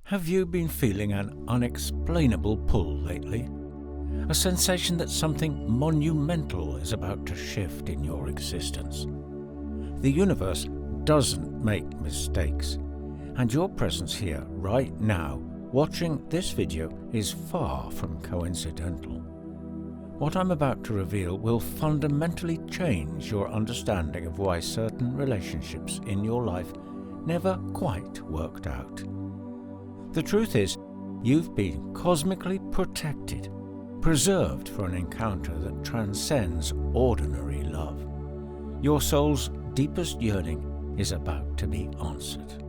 Have you been feeling an unexplainable pull lately? A sensation that something monumental is about to shift in your existence. The universe doesn't make mistakes, and your presence here right now, watching this video, is far from coincidental. What I'm about to reveal will fundamentally change your understanding of why certain relationships in your life never quite worked out. The truth is, you've been cosmically protected, preserved for an encounter that transcends ordinary love. Your soul's deepest yearning is about to be answered.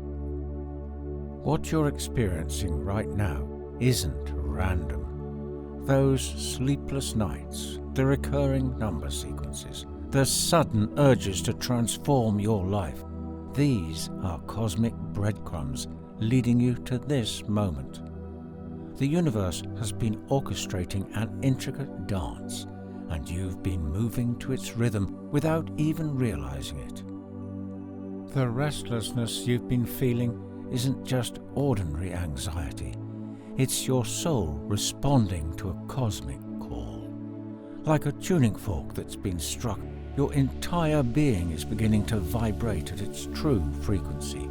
What you're experiencing right now isn't random. Those sleepless nights, the recurring number sequences, the sudden urges to transform your life, these are cosmic breadcrumbs leading you to this moment. The universe has been orchestrating an intricate dance, and you've been moving to its rhythm without even realizing it. The restlessness you've been feeling isn't just ordinary anxiety. It's your soul responding to a cosmic call. Like a tuning fork that's been struck, your entire being is beginning to vibrate at its true frequency.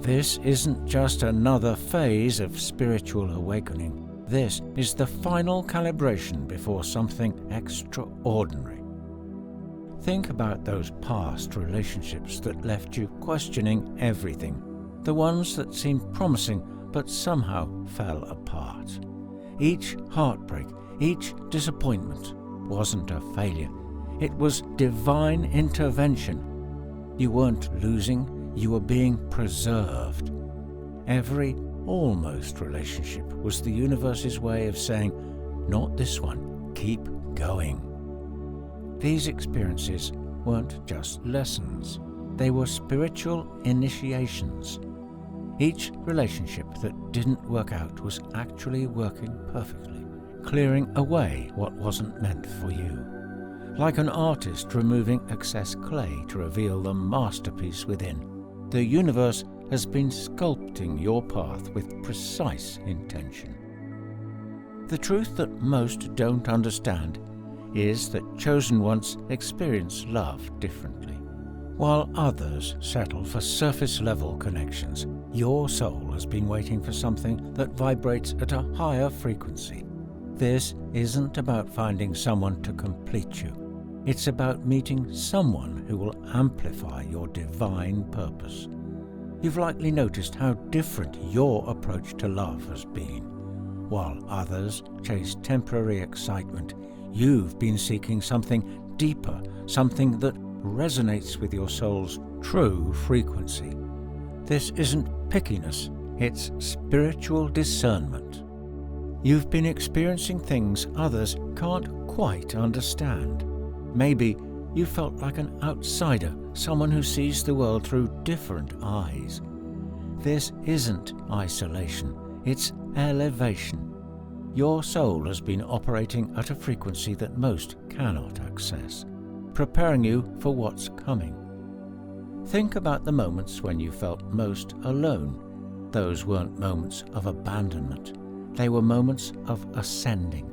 This isn't just another phase of spiritual awakening. This is the final calibration before something extraordinary. Think about those past relationships that left you questioning everything, the ones that seemed promising but somehow fell apart. Each heartbreak, each disappointment wasn't a failure. It was divine intervention. You weren't losing. You were being preserved. Every almost relationship was the universe's way of saying, "Not this one, keep going." These experiences weren't just lessons, they were spiritual initiations. Each relationship that didn't work out was actually working perfectly, clearing away what wasn't meant for you. Like an artist removing excess clay to reveal the masterpiece within, the universe has been sculpting your path with precise intention. The truth that most don't understand is that chosen ones experience love differently. While others settle for surface-level connections, your soul has been waiting for something that vibrates at a higher frequency. This isn't about finding someone to complete you. It's about meeting someone who will amplify your divine purpose. You've likely noticed how different your approach to love has been. While others chase temporary excitement, you've been seeking something deeper, something that resonates with your soul's true frequency. This isn't pickiness, it's spiritual discernment. You've been experiencing things others can't quite understand. Maybe you felt like an outsider, someone who sees the world through different eyes. This isn't isolation, it's elevation. Your soul has been operating at a frequency that most cannot access, preparing you for what's coming. Think about the moments when you felt most alone. Those weren't moments of abandonment, they were moments of ascending.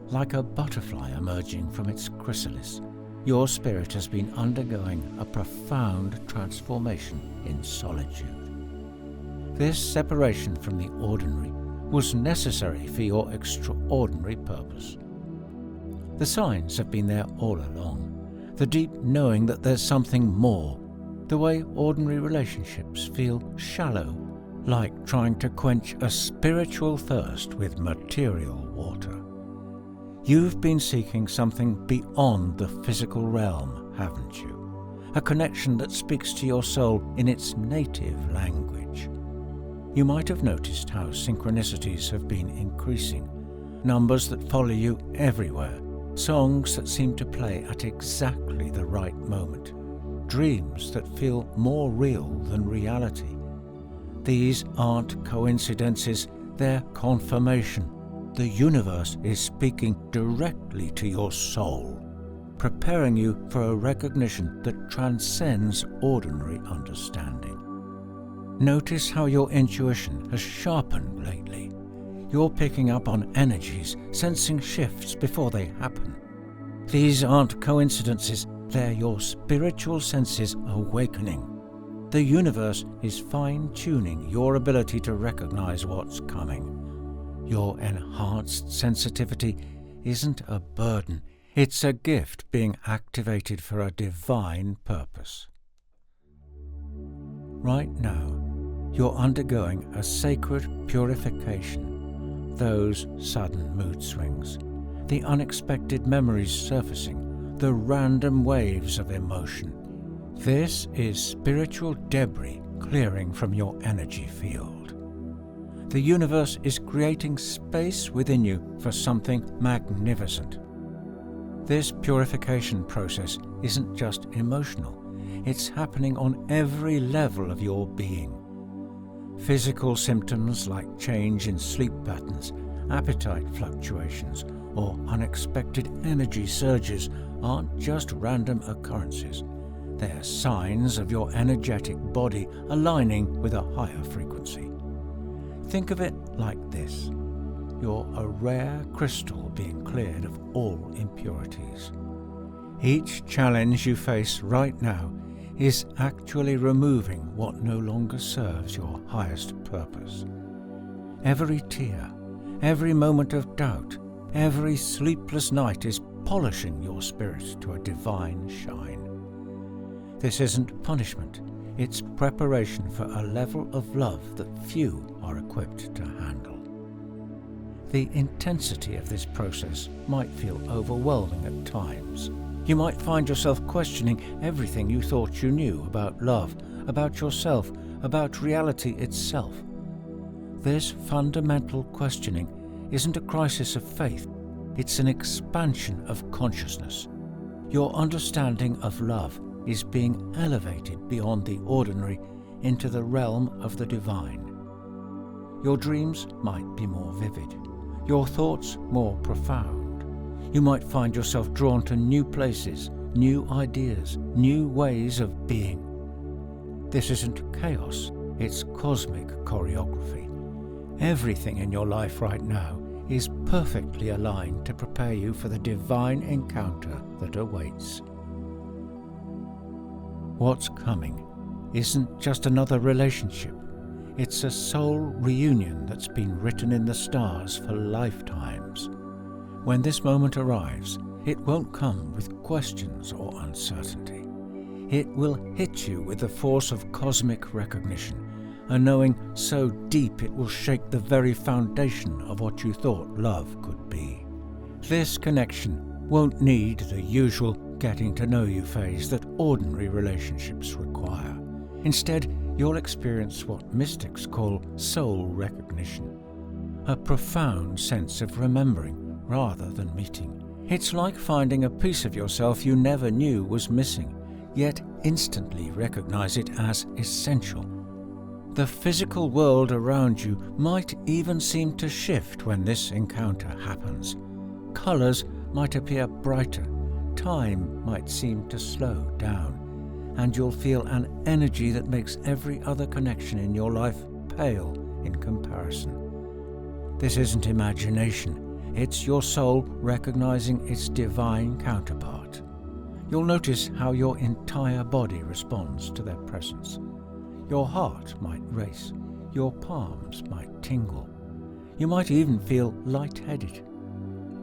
Like a butterfly emerging from its chrysalis, your spirit has been undergoing a profound transformation in solitude. This separation from the ordinary was necessary for your extraordinary purpose. The signs have been there all along. The deep knowing that there's something more. The way ordinary relationships feel shallow, like trying to quench a spiritual thirst with material water. You've been seeking something beyond the physical realm, haven't you? A connection that speaks to your soul in its native language. You might have noticed how synchronicities have been increasing, numbers that follow you everywhere, songs that seem to play at exactly the right moment, dreams that feel more real than reality. These aren't coincidences, they're confirmation. The universe is speaking directly to your soul, preparing you for a recognition that transcends ordinary understanding. Notice how your intuition has sharpened lately. You're picking up on energies, sensing shifts before they happen. These aren't coincidences, they're your spiritual senses awakening. The universe is fine-tuning your ability to recognize what's coming. Your enhanced sensitivity isn't a burden, it's a gift being activated for a divine purpose. Right now, you're undergoing a sacred purification. Those sudden mood swings, the unexpected memories surfacing, the random waves of emotion. This is spiritual debris clearing from your energy field. The universe is creating space within you for something magnificent. This purification process isn't just emotional, it's happening on every level of your being. Physical symptoms like change in sleep patterns, appetite fluctuations, or unexpected energy surges aren't just random occurrences. They're signs of your energetic body aligning with a higher frequency. Think of it like this. You're a rare crystal being cleared of all impurities. Each challenge you face right now is actually removing what no longer serves your highest purpose. Every tear, every moment of doubt, every sleepless night is polishing your spirit to a divine shine. This isn't punishment, it's preparation for a level of love that few are equipped to handle. The intensity of this process might feel overwhelming at times. You might find yourself questioning everything you thought you knew about love, about yourself, about reality itself. This fundamental questioning isn't a crisis of faith, it's an expansion of consciousness. Your understanding of love is being elevated beyond the ordinary into the realm of the divine. Your dreams might be more vivid, your thoughts more profound. You might find yourself drawn to new places, new ideas, new ways of being. This isn't chaos, it's cosmic choreography. Everything in your life right now is perfectly aligned to prepare you for the divine encounter that awaits. What's coming isn't just another relationship. It's a soul reunion that's been written in the stars for lifetimes. When this moment arrives, it won't come with questions or uncertainty. It will hit you with the force of cosmic recognition, a knowing so deep it will shake the very foundation of what you thought love could be. This connection won't need the usual getting to know you phase that ordinary relationships require. Instead, you'll experience what mystics call soul recognition, a profound sense of remembering rather than meeting. It's like finding a piece of yourself you never knew was missing, yet instantly recognize it as essential. The physical world around you might even seem to shift when this encounter happens. Colors might appear brighter, time might seem to slow down, and you'll feel an energy that makes every other connection in your life pale in comparison. This isn't imagination, it's your soul recognizing its divine counterpart. You'll notice how your entire body responds to their presence. Your heart might race, your palms might tingle. You might even feel lightheaded.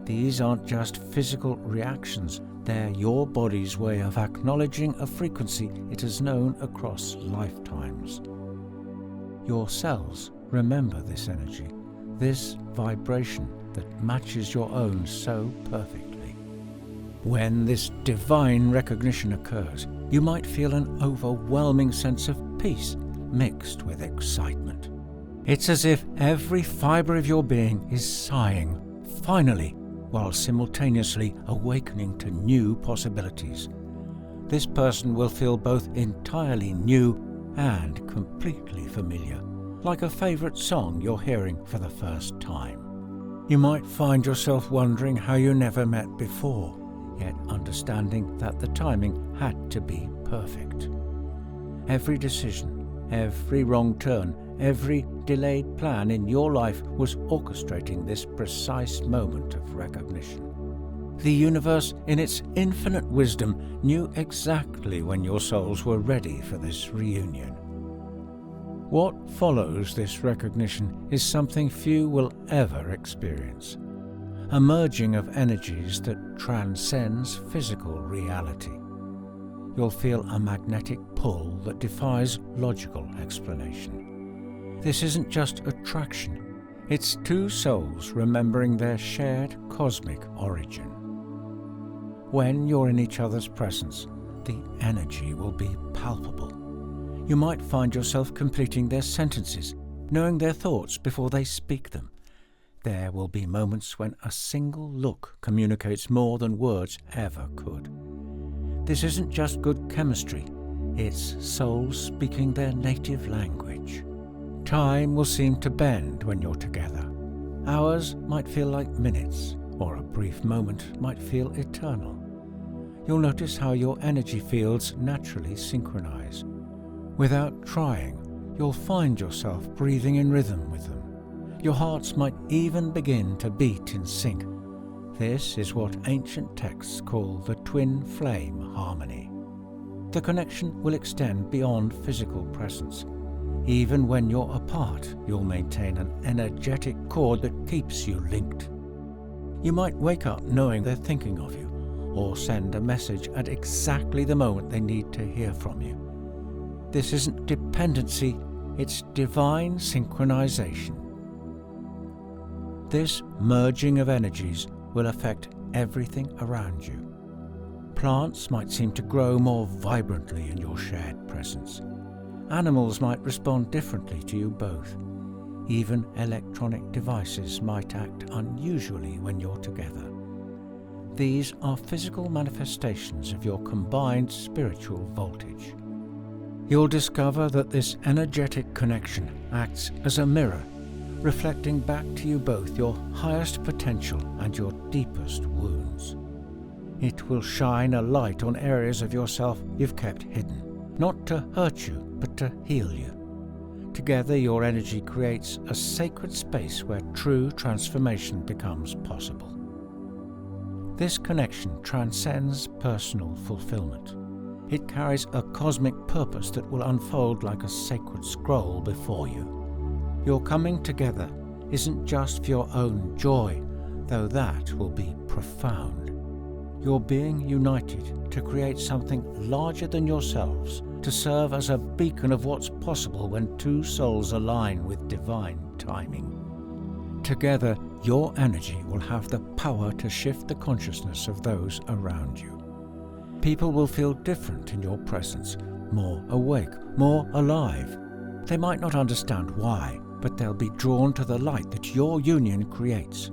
These aren't just physical reactions, they're your body's way of acknowledging a frequency it has known across lifetimes. Your cells remember this energy, this vibration that matches your own so perfectly. When this divine recognition occurs, you might feel an overwhelming sense of peace mixed with excitement. It's as if every fiber of your being is sighing, finally, while simultaneously awakening to new possibilities. This person will feel both entirely new and completely familiar, like a favorite song you're hearing for the first time. You might find yourself wondering how you never met before, yet understanding that the timing had to be perfect. Every decision, Every wrong turn, every delayed plan in your life was orchestrating this precise moment of recognition. The universe, in its infinite wisdom, knew exactly when your souls were ready for this reunion. What follows this recognition is something few will ever experience. A merging of energies that transcends physical reality. You'll feel a magnetic pull that defies logical explanation. This isn't just attraction, it's two souls remembering their shared cosmic origin. When you're in each other's presence, the energy will be palpable. You might find yourself completing their sentences, knowing their thoughts before they speak them. There will be moments when a single look communicates more than words ever could. This isn't just good chemistry, it's souls speaking their native language. Time will seem to bend when you're together. Hours might feel like minutes, or a brief moment might feel eternal. You'll notice how your energy fields naturally synchronize. Without trying, you'll find yourself breathing in rhythm with them. Your hearts might even begin to beat in sync. This is what ancient texts call the twin flame harmony. The connection will extend beyond physical presence. Even when you're apart, you'll maintain an energetic cord that keeps you linked. You might wake up knowing they're thinking of you, or send a message at exactly the moment they need to hear from you. This isn't dependency, it's divine synchronization. This merging of energies will affect everything around you. Plants might seem to grow more vibrantly in your shared presence. Animals might respond differently to you both. Even electronic devices might act unusually when you're together. These are physical manifestations of your combined spiritual voltage. You'll discover that this energetic connection acts as a mirror, reflecting back to you both your highest potential and your deepest wounds. It will shine a light on areas of yourself you've kept hidden, not to hurt you, but to heal you. Together, your energy creates a sacred space where true transformation becomes possible. This connection transcends personal fulfillment. It carries a cosmic purpose that will unfold like a sacred scroll before you. Your coming together isn't just for your own joy, though that will be profound. You're being united to create something larger than yourselves, to serve as a beacon of what's possible when two souls align with divine timing. Together, your energy will have the power to shift the consciousness of those around you. People will feel different in your presence, more awake, more alive. They might not understand why, but they'll be drawn to the light that your union creates.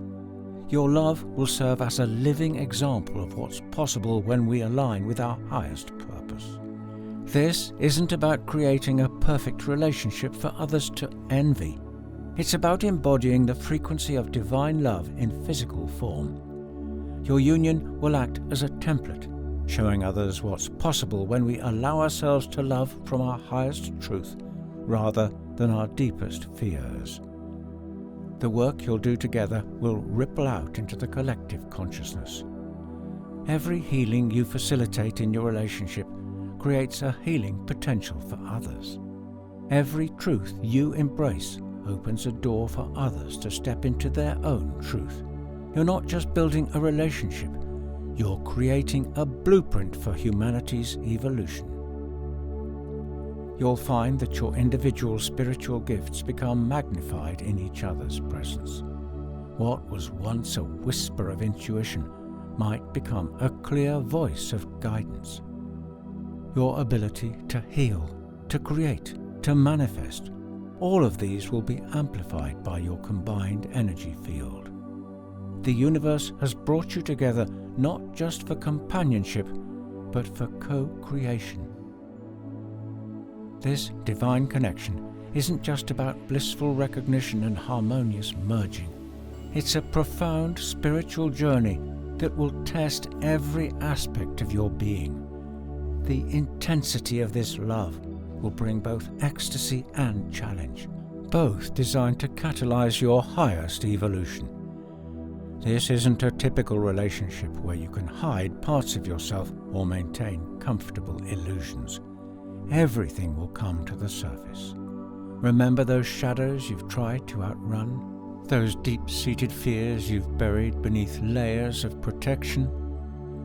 Your love will serve as a living example of what's possible when we align with our highest purpose. This isn't about creating a perfect relationship for others to envy. It's about embodying the frequency of divine love in physical form. Your union will act as a template, showing others what's possible when we allow ourselves to love from our highest truth rather than our deepest fears. The work you'll do together will ripple out into the collective consciousness. Every healing you facilitate in your relationship creates a healing potential for others. Every truth you embrace opens a door for others to step into their own truth. You're not just building a relationship, you're creating a blueprint for humanity's evolution. You'll find that your individual spiritual gifts become magnified in each other's presence. What was once a whisper of intuition might become a clear voice of guidance. Your ability to heal, to create, to manifest, all of these will be amplified by your combined energy field. The universe has brought you together not just for companionship, but for co-creation. This divine connection isn't just about blissful recognition and harmonious merging. It's a profound spiritual journey that will test every aspect of your being. The intensity of this love, will bring both ecstasy and challenge, both designed to catalyze your highest evolution. This isn't a typical relationship where you can hide parts of yourself or maintain comfortable illusions. Everything will come to the surface. Remember those shadows you've tried to outrun? Those deep-seated fears you've buried beneath layers of protection?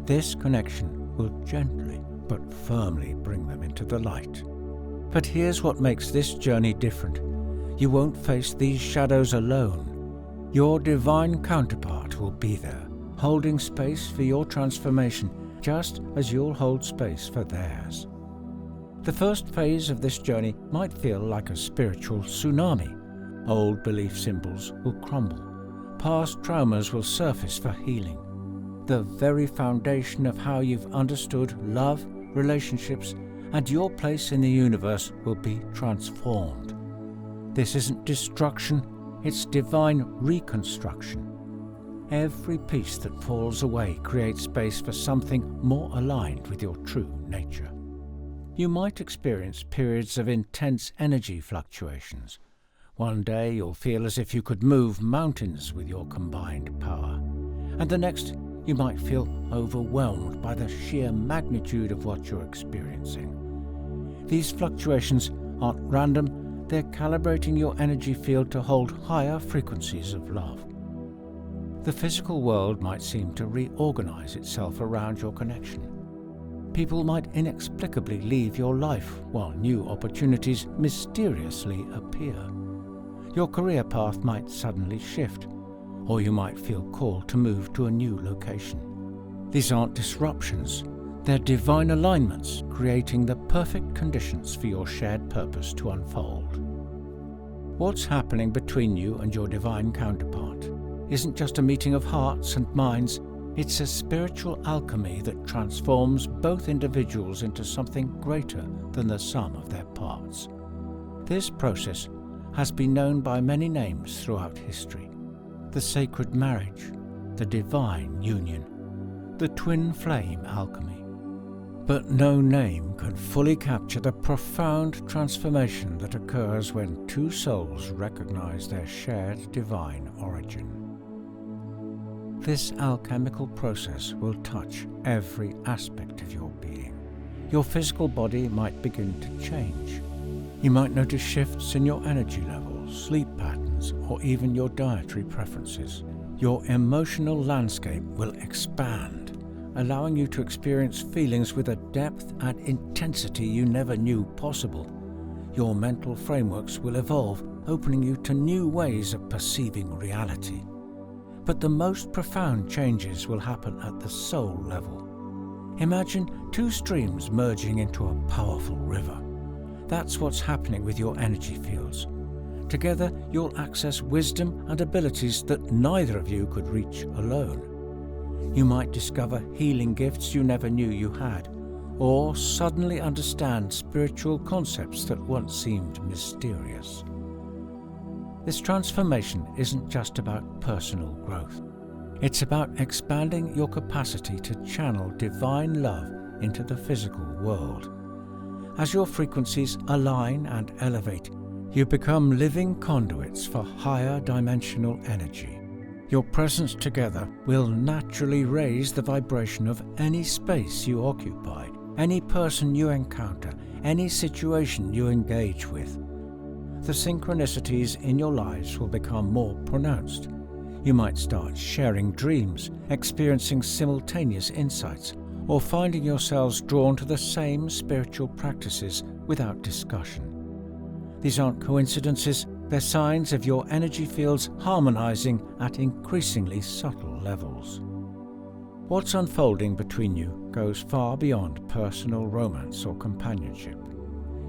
This connection will gently but firmly bring them into the light. But here's what makes this journey different. You won't face these shadows alone. Your divine counterpart will be there, holding space for your transformation, just as you'll hold space for theirs. The first phase of this journey might feel like a spiritual tsunami. Old belief symbols will crumble. Past traumas will surface for healing. The very foundation of how you've understood love, relationships, and your place in the universe will be transformed. This isn't destruction, it's divine reconstruction. Every piece that falls away creates space for something more aligned with your true nature. You might experience periods of intense energy fluctuations. One day you'll feel as if you could move mountains with your combined power, and the next you might feel overwhelmed by the sheer magnitude of what you're experiencing. These fluctuations aren't random, they're calibrating your energy field to hold higher frequencies of love. The physical world might seem to reorganize itself around your connection. People might inexplicably leave your life while new opportunities mysteriously appear. Your career path might suddenly shift, or you might feel called to move to a new location. These aren't disruptions, they're divine alignments creating the perfect conditions for your shared purpose to unfold. What's happening between you and your divine counterpart isn't just a meeting of hearts and minds. It's a spiritual alchemy that transforms both individuals into something greater than the sum of their parts. This process has been known by many names throughout history: the sacred marriage, the divine union, the twin flame alchemy. But no name can fully capture the profound transformation that occurs when two souls recognize their shared divine origin. This alchemical process will touch every aspect of your being. Your physical body might begin to change. You might notice shifts in your energy levels, sleep patterns, or even your dietary preferences. Your emotional landscape will expand, allowing you to experience feelings with a depth and intensity you never knew possible. Your mental frameworks will evolve, opening you to new ways of perceiving reality. But the most profound changes will happen at the soul level. Imagine two streams merging into a powerful river. That's what's happening with your energy fields. Together, you'll access wisdom and abilities that neither of you could reach alone. You might discover healing gifts you never knew you had, or suddenly understand spiritual concepts that once seemed mysterious. This transformation isn't just about personal growth. It's about expanding your capacity to channel divine love into the physical world. As your frequencies align and elevate, you become living conduits for higher dimensional energy. Your presence together will naturally raise the vibration of any space you occupy, any person you encounter, any situation you engage with. The synchronicities in your lives will become more pronounced. You might start sharing dreams, experiencing simultaneous insights, or finding yourselves drawn to the same spiritual practices without discussion. These aren't coincidences, they're signs of your energy fields harmonizing at increasingly subtle levels. What's unfolding between you goes far beyond personal romance or companionship.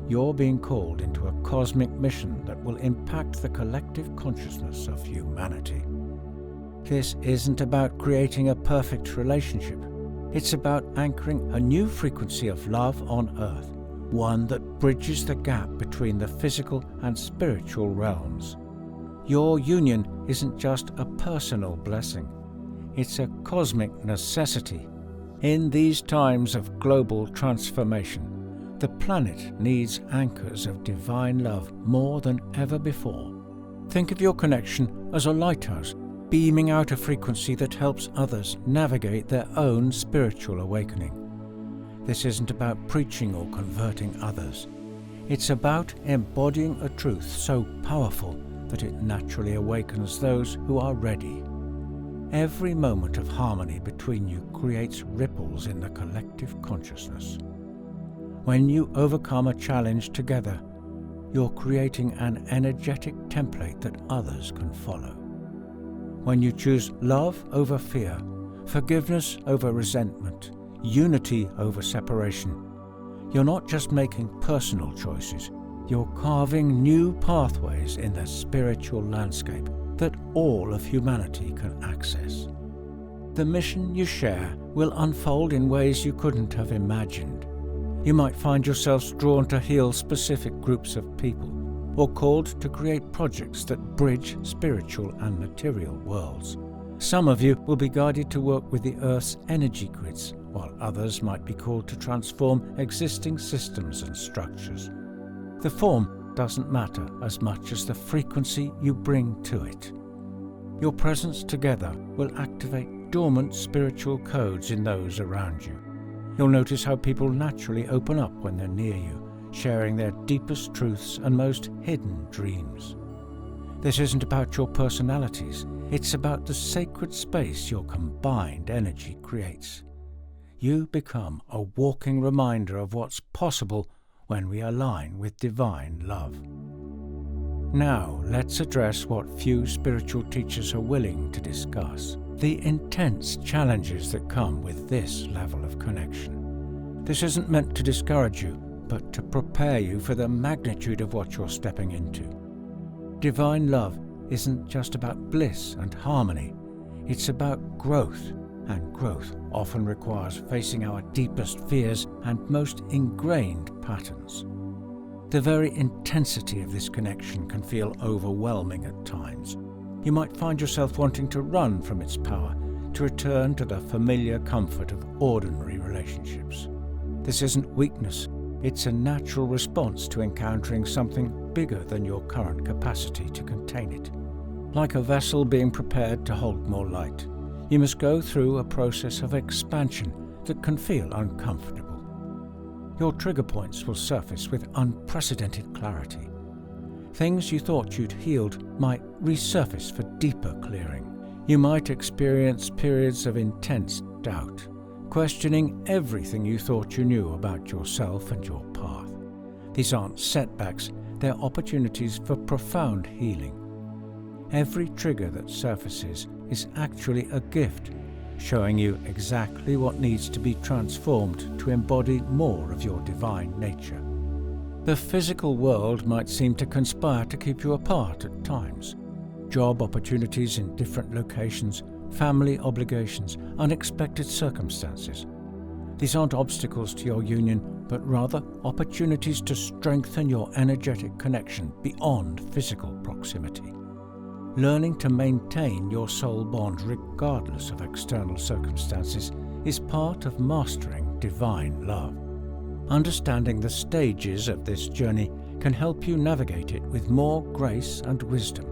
You're being called into a cosmic mission that will impact the collective consciousness of humanity. This isn't about creating a perfect relationship. It's about anchoring a new frequency of love on Earth, one that bridges the gap between the physical and spiritual realms. Your union isn't just a personal blessing. It's a cosmic necessity. In these times of global transformation, The planet needs anchors of divine love more than ever before. Think of your connection as a lighthouse, beaming out a frequency that helps others navigate their own spiritual awakening. This isn't about preaching or converting others. It's about embodying a truth so powerful that it naturally awakens those who are ready. Every moment of harmony between you creates ripples in the collective consciousness. When you overcome a challenge together, you're creating an energetic template that others can follow. When you choose love over fear, forgiveness over resentment, unity over separation, you're not just making personal choices, you're carving new pathways in the spiritual landscape that all of humanity can access. The mission you share will unfold in ways you couldn't have imagined. You might find yourselves drawn to heal specific groups of people, or called to create projects that bridge spiritual and material worlds. Some of you will be guided to work with the Earth's energy grids, while others might be called to transform existing systems and structures. The form doesn't matter as much as the frequency you bring to it. Your presence together will activate dormant spiritual codes in those around you. You'll notice how people naturally open up when they're near you, sharing their deepest truths and most hidden dreams. This isn't about your personalities, it's about the sacred space your combined energy creates. You become a walking reminder of what's possible when we align with divine love. Now, let's address what few spiritual teachers are willing to discuss: the intense challenges that come with this level of connection. This isn't meant to discourage you, but to prepare you for the magnitude of what you're stepping into. Divine love isn't just about bliss and harmony, it's about growth, and growth often requires facing our deepest fears and most ingrained patterns. The very intensity of this connection can feel overwhelming at times. You might find yourself wanting to run from its power, to return to the familiar comfort of ordinary relationships. This isn't weakness, it's a natural response to encountering something bigger than your current capacity to contain it. Like a vessel being prepared to hold more light, you must go through a process of expansion that can feel uncomfortable. Your trigger points will surface with unprecedented clarity. Things you thought you'd healed might resurface for deeper clearing. You might experience periods of intense doubt, questioning everything you thought you knew about yourself and your path. These aren't setbacks, they're opportunities for profound healing. Every trigger that surfaces is actually a gift, showing you exactly what needs to be transformed to embody more of your divine nature. The physical world might seem to conspire to keep you apart at times. Job opportunities in different locations, family obligations, unexpected circumstances. These aren't obstacles to your union, but rather opportunities to strengthen your energetic connection beyond physical proximity. Learning to maintain your soul bond regardless of external circumstances is part of mastering divine love. Understanding the stages of this journey can help you navigate it with more grace and wisdom.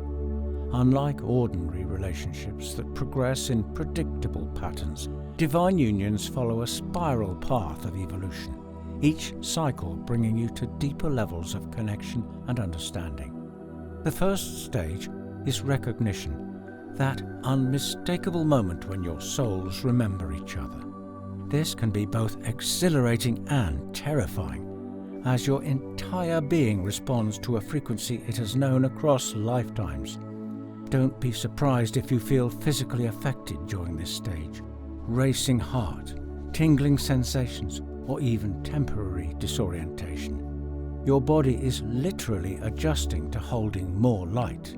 Unlike ordinary relationships that progress in predictable patterns, divine unions follow a spiral path of evolution, each cycle bringing you to deeper levels of connection and understanding. The first stage is recognition, that unmistakable moment when your souls remember each other. This can be both exhilarating and terrifying, as your entire being responds to a frequency it has known across lifetimes. Don't be surprised if you feel physically affected during this stage. Racing heart, tingling sensations, or even temporary disorientation. Your body is literally adjusting to holding more light.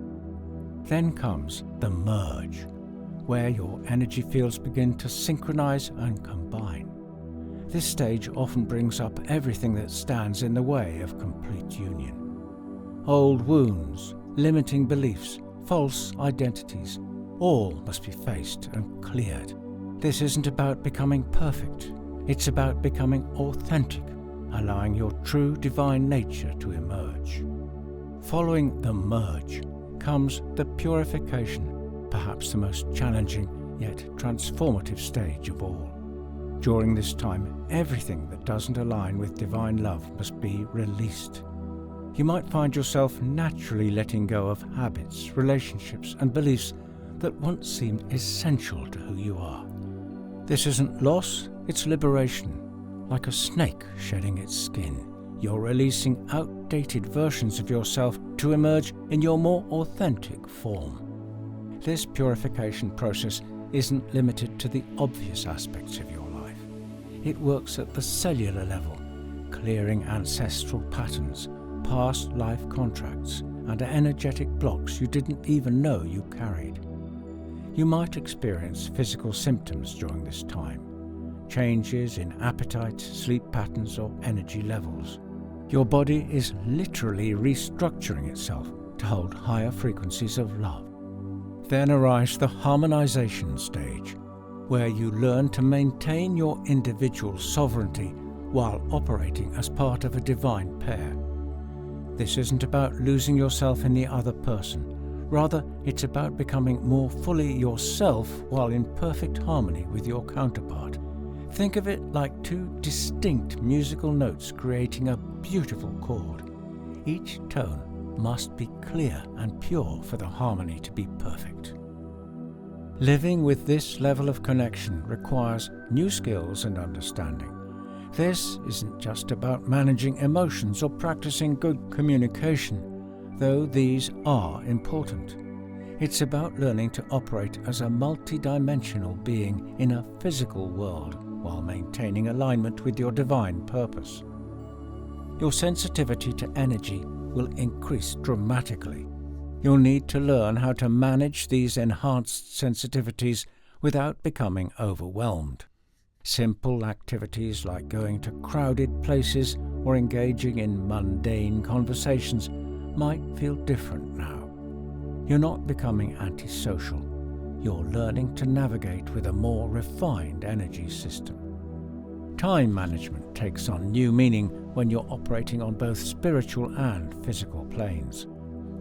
Then comes the merge, where your energy fields begin to synchronize and combine. This stage often brings up everything that stands in the way of complete union. Old wounds, limiting beliefs, false identities, all must be faced and cleared. This isn't about becoming perfect, it's about becoming authentic, allowing your true divine nature to emerge. Following the merge comes the purification, perhaps the most challenging yet transformative stage of all. During this time, everything that doesn't align with divine love must be released. You might find yourself naturally letting go of habits, relationships, and beliefs that once seemed essential to who you are. This isn't loss, it's liberation. Like a snake shedding its skin, you're releasing outdated versions of yourself to emerge in your more authentic form. This purification process isn't limited to the obvious aspects of your life. It works at the cellular level, clearing ancestral patterns, past life contracts, and energetic blocks you didn't even know you carried. You might experience physical symptoms during this time, changes in appetite, sleep patterns, or energy levels. Your body is literally restructuring itself to hold higher frequencies of love. Then arrives the harmonization stage, where you learn to maintain your individual sovereignty while operating as part of a divine pair. This isn't about losing yourself in the other person. Rather, it's about becoming more fully yourself while in perfect harmony with your counterpart. Think of it like two distinct musical notes creating a beautiful chord. Each tone must be clear and pure for the harmony to be perfect. Living with this level of connection requires new skills and understanding. This isn't just about managing emotions or practicing good communication, though these are important. It's about learning to operate as a multidimensional being in a physical world while maintaining alignment with your divine purpose. Your sensitivity to energy will increase dramatically. You'll need to learn how to manage these enhanced sensitivities without becoming overwhelmed. Simple activities like going to crowded places or engaging in mundane conversations might feel different now. You're not becoming antisocial. You're learning to navigate with a more refined energy system. Time management takes on new meaning when you're operating on both spiritual and physical planes.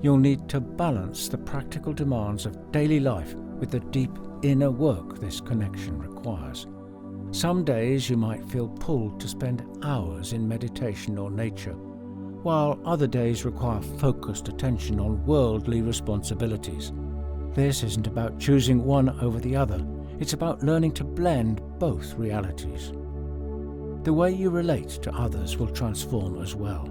You'll need to balance the practical demands of daily life with the deep inner work this connection requires. Some days you might feel pulled to spend hours in meditation or nature, while other days require focused attention on worldly responsibilities. This isn't about choosing one over the other, it's about learning to blend both realities. The way you relate to others will transform as well.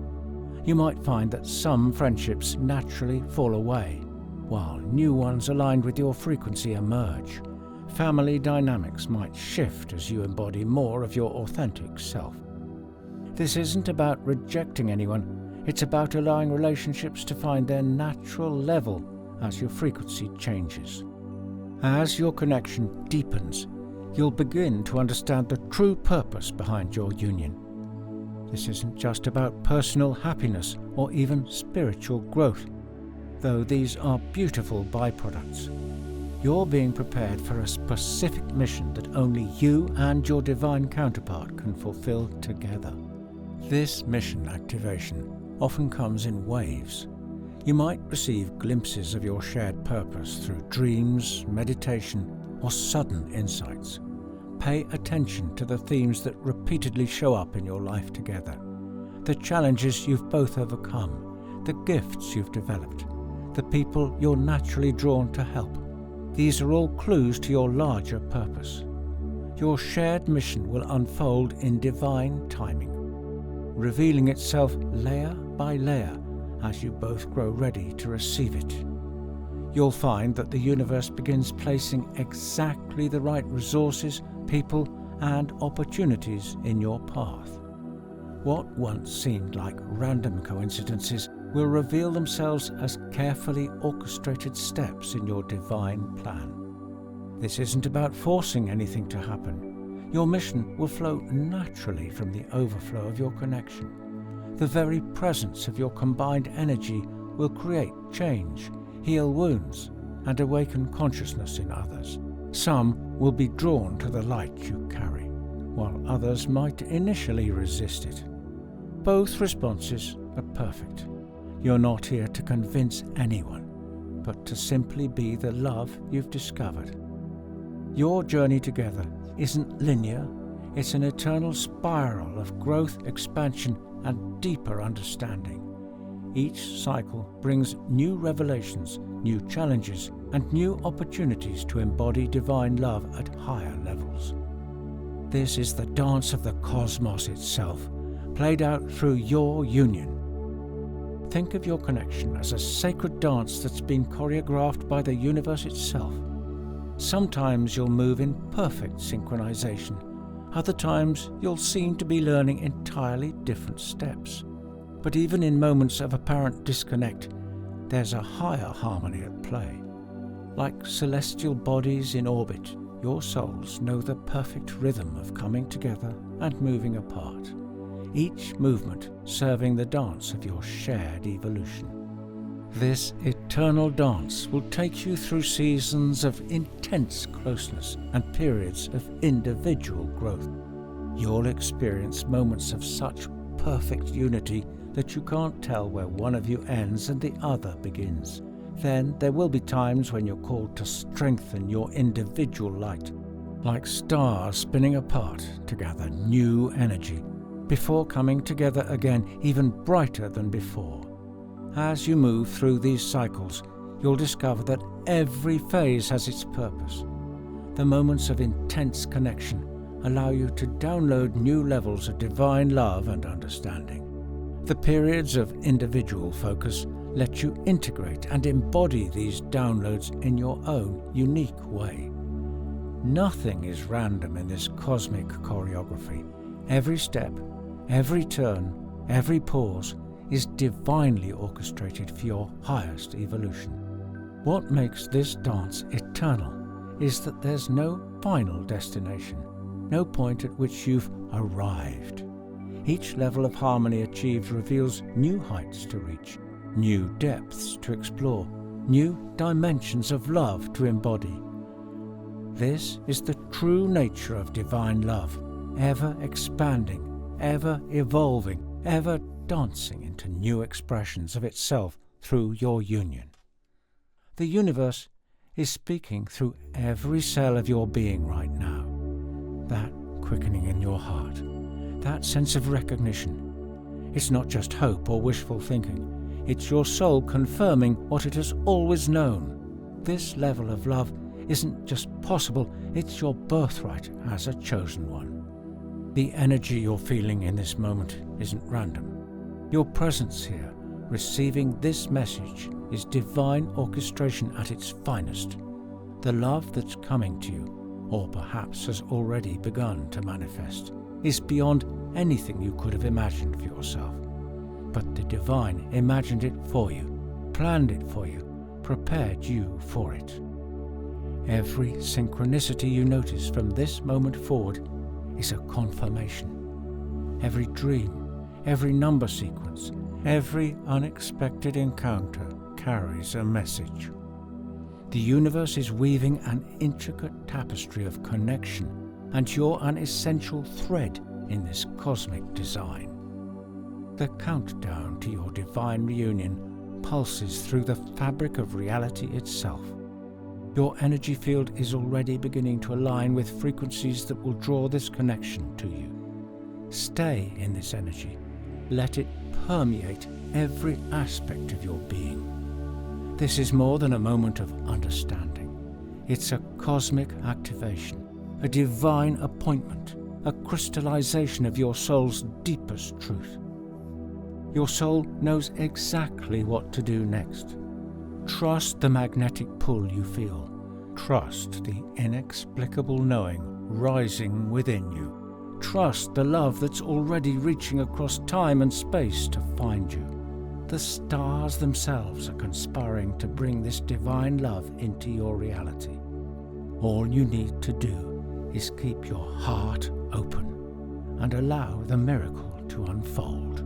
You might find that some friendships naturally fall away, while new ones aligned with your frequency emerge. Family dynamics might shift as you embody more of your authentic self. This isn't about rejecting anyone, it's about allowing relationships to find their natural level as your frequency changes. As your connection deepens, you'll begin to understand the true purpose behind your union. This isn't just about personal happiness or even spiritual growth, though these are beautiful byproducts. You're being prepared for a specific mission that only you and your divine counterpart can fulfill together. This mission activation often comes in waves. You might receive glimpses of your shared purpose through dreams, meditation, or sudden insights. Pay attention to the themes that repeatedly show up in your life together. The challenges you've both overcome, the gifts you've developed, the people you're naturally drawn to help. These are all clues to your larger purpose. Your shared mission will unfold in divine timing, revealing itself layer by layer as you both grow ready to receive it. You'll find that the universe begins placing exactly the right resources, people, and opportunities in your path. What once seemed like random coincidences will reveal themselves as carefully orchestrated steps in your divine plan. This isn't about forcing anything to happen. Your mission will flow naturally from the overflow of your connection. The very presence of your combined energy will create change, heal wounds, and awaken consciousness in others. Some will be drawn to the light you carry, while others might initially resist it. Both responses are perfect. You're not here to convince anyone, but to simply be the love you've discovered. Your journey together isn't linear, it's an eternal spiral of growth, expansion, and deeper understanding. Each cycle brings new revelations, new challenges, and new opportunities to embody divine love at higher levels. This is the dance of the cosmos itself, played out through your union. Think of your connection as a sacred dance that's been choreographed by the universe itself. Sometimes you'll move in perfect synchronization. Other times you'll seem to be learning entirely different steps. But even in moments of apparent disconnect, there's a higher harmony at play. Like celestial bodies in orbit, your souls know the perfect rhythm of coming together and moving apart, each movement serving the dance of your shared evolution. This eternal dance will take you through seasons of intense closeness and periods of individual growth. You'll experience moments of such perfect unity that you can't tell where one of you ends and the other begins. Then there will be times when you're called to strengthen your individual light, like stars spinning apart to gather new energy, before coming together again even brighter than before. As you move through these cycles, you'll discover that every phase has its purpose. The moments of intense connection allow you to download new levels of divine love and understanding. The periods of individual focus let you integrate and embody these downloads in your own unique way. Nothing is random in this cosmic choreography. Every step, every turn, every pause is divinely orchestrated for your highest evolution. What makes this dance eternal is that there's no final destination, no point at which you've arrived. Each level of harmony achieved reveals new heights to reach, new depths to explore, new dimensions of love to embody. This is the true nature of divine love, ever expanding, ever evolving, ever dancing into new expressions of itself through your union. The universe is speaking through every cell of your being right now. That quickening in your heart, that sense of recognition. It's not just hope or wishful thinking. It's your soul confirming what it has always known. This level of love isn't just possible, it's your birthright as a chosen one. The energy you're feeling in this moment isn't random. Your presence here, receiving this message, is divine orchestration at its finest. The love that's coming to you, or perhaps has already begun to manifest, is beyond anything you could have imagined for yourself. But the divine imagined it for you, planned it for you, prepared you for it. Every synchronicity you notice from this moment forward is a confirmation. Every dream, every number sequence, every unexpected encounter carries a message. The universe is weaving an intricate tapestry of connection, and you're an essential thread in this cosmic design. The countdown to your divine reunion pulses through the fabric of reality itself. Your energy field is already beginning to align with frequencies that will draw this connection to you. Stay in this energy. Let it permeate every aspect of your being. This is more than a moment of understanding. It's a cosmic activation, a divine appointment, a crystallization of your soul's deepest truth. Your soul knows exactly what to do next. Trust the magnetic pull you feel. Trust the inexplicable knowing rising within you. Trust the love that's already reaching across time and space to find you. The stars themselves are conspiring to bring this divine love into your reality. All you need to do is keep your heart open and allow the miracle to unfold.